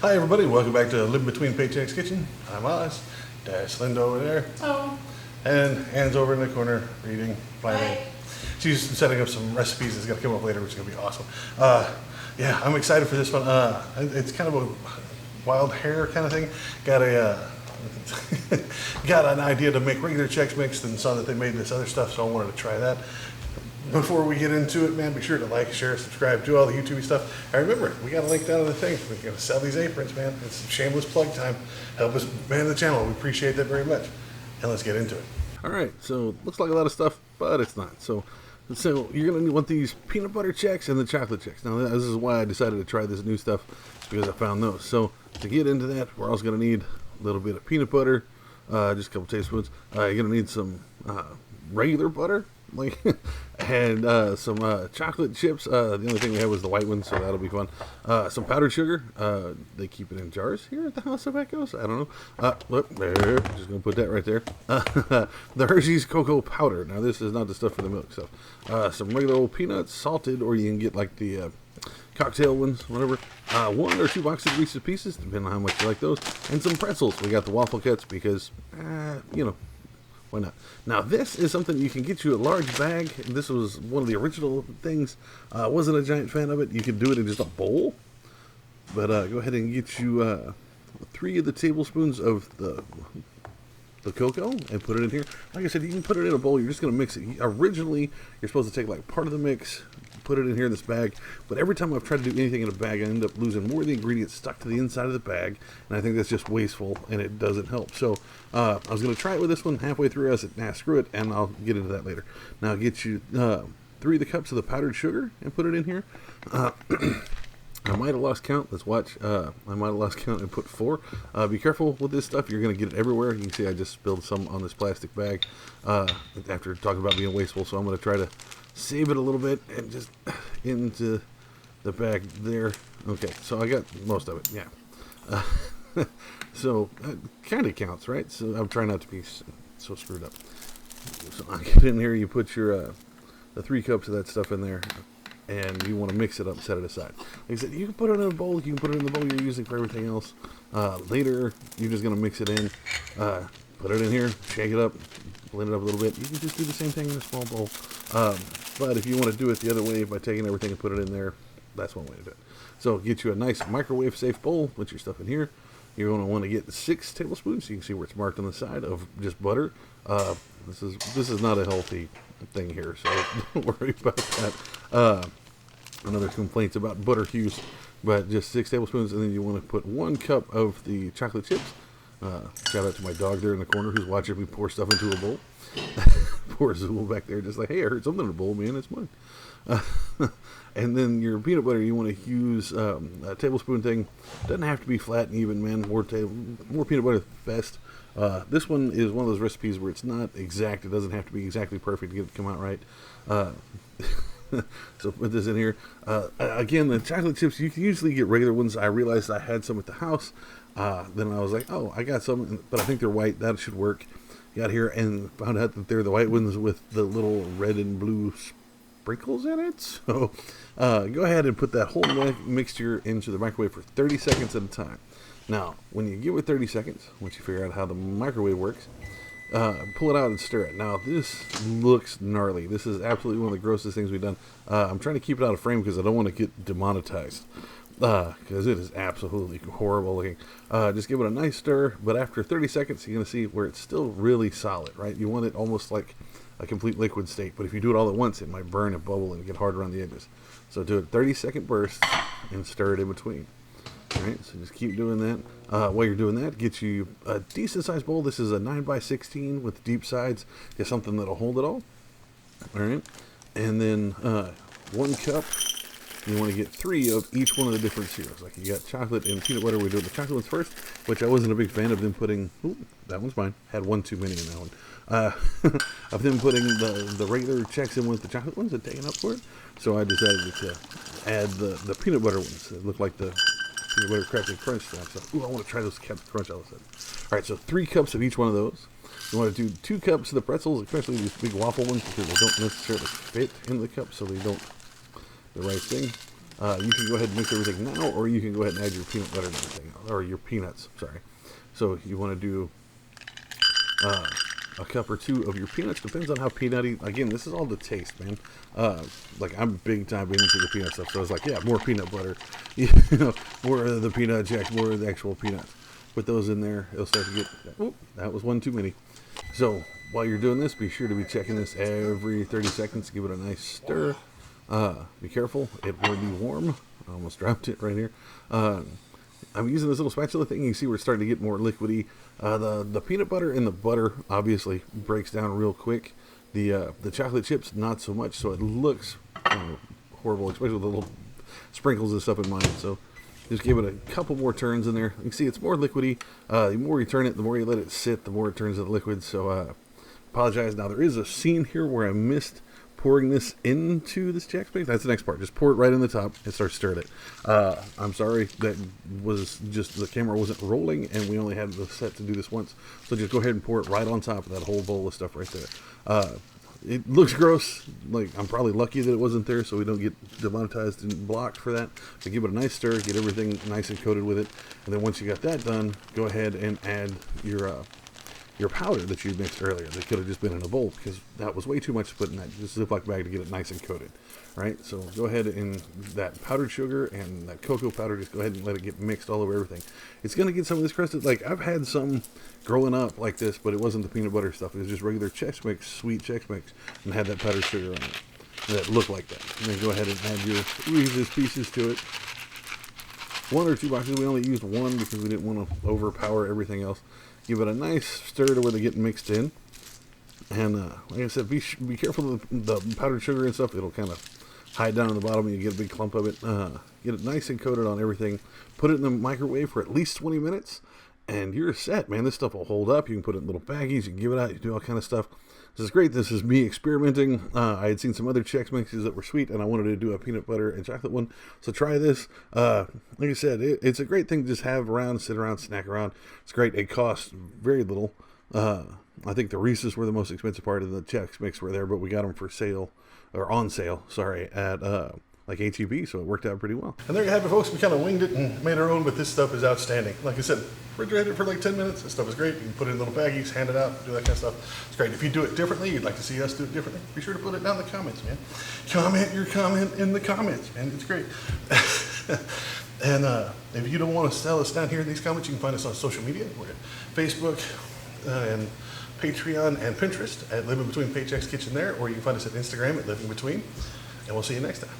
Hi everybody, welcome back to Living Between Paychecks Kitchen. I'm Oz, Dash Linda over there, Oh. and Anne's over in the corner reading, planning. Hi. She's setting up some recipes that's going to come up later, which is going to be awesome. Yeah, I'm excited for this one. It's kind of a wild hair kind of thing. Got a got an idea to make regular Chex Mix and saw that they made this other stuff, so I wanted to try that. Before we get into it, man, be sure to like, share, subscribe, do all the YouTube stuff. And remember, we got a link down in the thing. We're going to sell these aprons, man. It's shameless plug time. Help us man the channel. We appreciate that very much. And let's get into it. All right, so looks like a lot of stuff, but it's not. So you're going to want these peanut butter Chex and the chocolate Chex. Now, this is why I decided to try this new stuff, because I found those. So to get into that, we're also going to need a little bit of peanut butter, just a couple tablespoons. You're going to need some regular butter. And some chocolate chips. The only thing we have was the white ones, so that'll be fun. Some powdered sugar. They keep it in jars here at the House of Echoes. I don't know. Look, there. Just gonna put that right there. The Hershey's cocoa powder. Now this is not the stuff for the milk stuff. Some regular old peanuts, salted, or you can get like the cocktail ones, whatever. 1 or 2 boxes of Reese's Pieces, depending on how much you like those. And some pretzels. We got the waffle cuts because, you know. Why not? Now, this is something you can get you a large bag. This was one of the original things. I wasn't a giant fan of it. You can do it in just a bowl. But go ahead and get you 3 of the tablespoons of the cocoa and put it in here. Like I said, you can put it in a bowl. You're just going to mix it. Originally, you're supposed to take like part of the mix, put it in here in this bag. But every time I've tried to do anything in a bag, I end up losing more of the ingredients stuck to the inside of the bag. And I think that's just wasteful, and it doesn't help. So I was going to try it with this one. Halfway through, I said, nah, screw it, and I'll get into that later. Now, get you 3 of the cups of the powdered sugar and put it in here. I might have lost count. Let's watch. I might have lost count and put 4. Be careful with this stuff. You're going to get it everywhere. You can see I just spilled some on this plastic bag after talking about being wasteful. So I'm going to try to save it a little bit and just into the bag there. Okay, so I got most of it. Yeah. So kind of counts, right? So I'm trying not to be so screwed up. So I get in here. You put your the 3 cups of that stuff in there. And you want to mix it up and set it aside. Like I said, you can put it in a bowl. You can put it in the bowl you're using for everything else. Later, you're just going to mix it in. Put it in here. Shake it up. Blend it up a little bit. You can just do the same thing in a small bowl. But if you want to do it the other way by taking everything and put it in there, that's one way to do it. So get you a nice microwave-safe bowl. Put your stuff in here. You're going to want to get 6 tablespoons. You can see where it's marked on the side of just butter. This is not a healthy thing here, so don't worry about that. I know there's complaints about butter use, but just 6 tablespoons, and then you want to put 1 cup of the chocolate chips. Shout out to my dog there in the corner who's watching me pour stuff into a bowl. Poor Zool back there, just like, hey, I heard something in a bowl, man, it's mine. And then your peanut butter, you want to use a tablespoon thing. Doesn't have to be flat and even, man. More peanut butter, the best. This one is one of those recipes where it's not exact. It doesn't have to be exactly perfect to get it to come out right. So put this in here. Again, the chocolate chips, you can usually get regular ones. I realized I had some at the house. Then I was like, oh, I got some, but I think they're white. That should work. Got here and found out that they're the white ones with the little red and blue sprinkles in it. So go ahead and put that whole mixture into the microwave for 30 seconds at a time. Now, when you get with 30 seconds, once you figure out how the microwave works, pull it out and stir it. Now, this looks gnarly. This is absolutely one of the grossest things we've done. I'm trying to keep it out of frame because I don't want to get demonetized. Because it is absolutely horrible looking. Just give it a nice stir, but after 30 seconds, you're going to see where it's still really solid, right? You want it almost like a complete liquid state, but if you do it all at once, it might burn and bubble and get hard around the edges. So do it 30-second bursts and stir it in between. All right, so just keep doing that. While you're doing that, get you a decent-sized bowl. This is a 9x16 with deep sides. Get something that'll hold it all. All right, and then 1 cup. You want to get 3 of each one of the different cereals. Like you got chocolate and peanut butter. We're doing the chocolate ones first, which I wasn't a big fan of them putting. Ooh, that one's mine. Had one too many in that one. Of them putting the regular Chex in with the chocolate ones and taking up for it. So I decided to add the peanut butter ones. It looked like the peanut butter Captain Crunch stuff. So, ooh, I want to try those Captain Crunch all of a sudden. All right, so 3 cups of each one of those. You want to do 2 cups of the pretzels, especially these big waffle ones, because they don't necessarily fit in the cup, so they don't the right thing. You can go ahead and mix everything now, or you can go ahead and add your peanut butter and everything, or your peanuts, sorry. So you want to do a cup or two of your peanuts, depends on how peanutty. Again, this is all the taste, man. Like, I'm big time into the peanut stuff, so I was like, yeah, more peanut butter, more of the peanut Chex, more of the actual peanuts. Put those in there, it'll start to get, oh, that was one too many. So while you're doing this, be sure to be checking this every 30 seconds. Give it a nice stir. Be careful, it will be warm. I almost dropped it right here. I'm using this little spatula thing. You can see we're starting to get more liquidy. The peanut butter and the butter obviously breaks down real quick. The chocolate chips, not so much. So it looks horrible, especially with the little sprinkles and stuff in mine. So just give it a couple more turns in there. You can see it's more liquidy. The more you turn it, the more you let it sit, the more it turns into liquid. So apologize. Now there is a scene here where I missed pouring this into this Chex mix. That's the next part. Just pour it right in the top and start stirring it. I'm sorry, that was just, the camera wasn't rolling and we only had the set to do this once. So just go ahead and pour it right on top of that whole bowl of stuff right there. It looks gross. Like, I'm probably lucky that it wasn't there so we don't get demonetized and blocked for that. But give it a nice stir, get everything nice and coated with it. And then once you got that done, go ahead and add your powder that you mixed earlier. That could have just been in a bowl because that was way too much to put in that just Ziploc bag to get it nice and coated. Right? So go ahead and that powdered sugar and that cocoa powder, just go ahead and let it get mixed all over everything. It's going to get some of this crusted. Like, I've had some growing up like this, but it wasn't the peanut butter stuff. It was just regular Chex Mix, sweet Chex Mix, and had that powdered sugar on it that looked like that. And then go ahead and add your Reese's Pieces to it. 1 or 2 boxes. We only used 1 because we didn't want to overpower everything else. Give it a nice stir to where they get mixed in. And like I said, be careful of the powdered sugar and stuff. It'll kind of hide down on the bottom and you get a big clump of it. Get it nice and coated on everything. Put it in the microwave for at least 20 minutes. And you're set, man. This stuff will hold up. You can put it in little baggies. You can give it out. You can do all kind of stuff. This is great. This is me experimenting. I had seen some other Chex Mixes that were sweet, and I wanted to do a peanut butter and chocolate one. So try this. Like I said, it's a great thing to just have around, sit around, snack around. It's great. It costs very little. I think the Reese's were the most expensive part of the Chex Mix were there, but we got them for sale, or on sale, sorry, at like HEB, so it worked out pretty well. And there you have it, folks. We kind of winged it and made our own, but this stuff is outstanding. Like I said, refrigerate it for like 10 minutes. This stuff is great. You can put it in little baggies, hand it out, do that kind of stuff. It's great. If you do it differently, you'd like to see us do it differently, be sure to put it down in the comments, man. Comment your comment in the comments, man. It's great. And if you don't want to tell us down here in these comments, you can find us on social media. We're at Facebook and Patreon and Pinterest at Living Between Paychecks Kitchen there, or you can find us at Instagram at Living Between. And we'll see you next time.